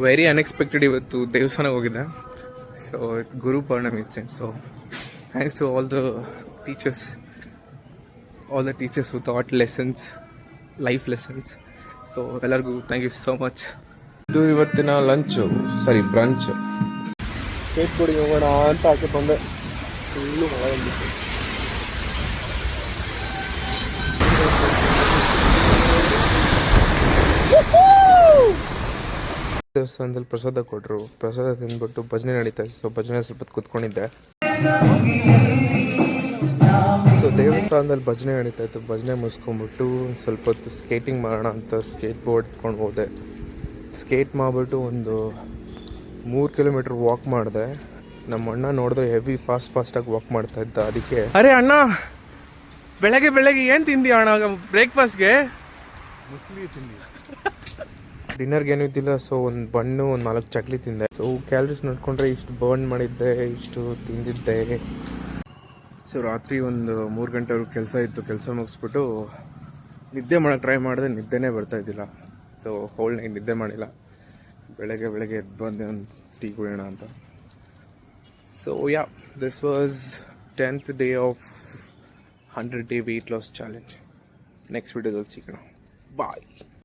Very unexpected ಇವತ್ತು ದೇವಸ್ಥಾನಕ್ಕೆ ಹೋಗಿದ್ದೆ. So it's Guru Purnima time. So thanks to all the teachers who taught lessons, life lessons. So ಎಲ್ಲರಿಗೂ thank you so much. ಇದು ಇವತ್ತಿನ brunch. Cake ಕೊಡಿ ಹೋಗೋಣ ಅಂತ ಆಚೆ ಬಂದೆ. ಫುಲ್ಲು ಮಳೆ ಬಂದಿತ್ತು. ದೇವಸ್ಥಾನದಲ್ಲಿ ಪ್ರಸಾದ ಕೊಟ್ಟರು. ಪ್ರಸಾದ ತಿಂದ್ಬಿಟ್ಟು ಭಜನೆ ನಡೀತಾ ಇತ್ತು. ಸೊ ಭಜನೆ ಸ್ವಲ್ಪ ಕೂತ್ಕೊಂಡಿದ್ದೆ. ಸೊ ದೇವಸ್ಥಾನದಲ್ಲಿ ಭಜನೆ ನಡೀತಾ ಇತ್ತು. ಭಜನೆ ಮುಗಿಸ್ಕೊಂಡ್ಬಿಟ್ಟು ಸ್ವಲ್ಪ ಹೊತ್ತು ಸ್ಕೇಟಿಂಗ್ ಮಾಡೋಣ ಅಂತ ಸ್ಕೇಟ್ ಬೋರ್ಡ್ ಎತ್ಕೊಂಡು ಹೋದೆ. ಸ್ಕೇಟ್ ಮಾಡಿಬಿಟ್ಟು ಒಂದು 3 ಕಿಲೋಮೀಟ್ರ್ ವಾಕ್ ಮಾಡಿದೆ. ನಮ್ಮ ಅಣ್ಣ ನೋಡಿದ್ರೆ ಹೆವಿ ಫಾಸ್ಟಾಗಿ ವಾಕ್ ಮಾಡ್ತಾ ಇದ್ದ. ಅದಕ್ಕೆ ಅರೆ ಅಣ್ಣ, ಬೆಳಗ್ಗೆ ಏನು ತಿಂದಿ ಅಣ್ಣ ಬ್ರೇಕ್ಫಾಸ್ಟ್ಗೆ? ಮುಸ್ಲಿ ತಿಂದಿ. ಡಿನ್ನರ್ಗೆ ಏನೂ ಇದ್ದಿಲ್ಲ. ಸೊ ಒಂದು ಬಣ್ಣು, 4 ಚಕ್ಲಿ ತಿಂದೆ. ಸೊ ಕ್ಯಾಲರೀಸ್ ನೋಡಿಕೊಂಡ್ರೆ ಇಷ್ಟು ಬರ್ನ್ ಮಾಡಿದ್ದೆ, ಇಷ್ಟು ತಿಂದಿದ್ದೆ. ಸೊ ರಾತ್ರಿ ಒಂದು 3 ಗಂಟೆವರೆಗೂ ಕೆಲಸ ಇತ್ತು. ಕೆಲಸ ಮುಗಿಸ್ಬಿಟ್ಟು ನಿದ್ದೆ ಮಾಡೋಕ್ಕೆ ಟ್ರೈ ಮಾಡಿದೆ. ನಿದ್ದೆನೇ ಬರ್ತಾಯಿದ್ದಿಲ್ಲ. ಸೊ ಹೋಲ್ ನೈಟ್ ನಿದ್ದೆ ಮಾಡಿಲ್ಲ. ಬೆಳಗ್ಗೆ ಎದ್ದು ಬಂದೆ ಒಂದು ಟೀ ಕುಡಿಯೋಣ ಅಂತ. So this was 10th day of 100 day weight loss challenge. Next ವಿಡಿಯೋದಲ್ಲಿ ಸಿಗೋಣ. ಬಾಯ್.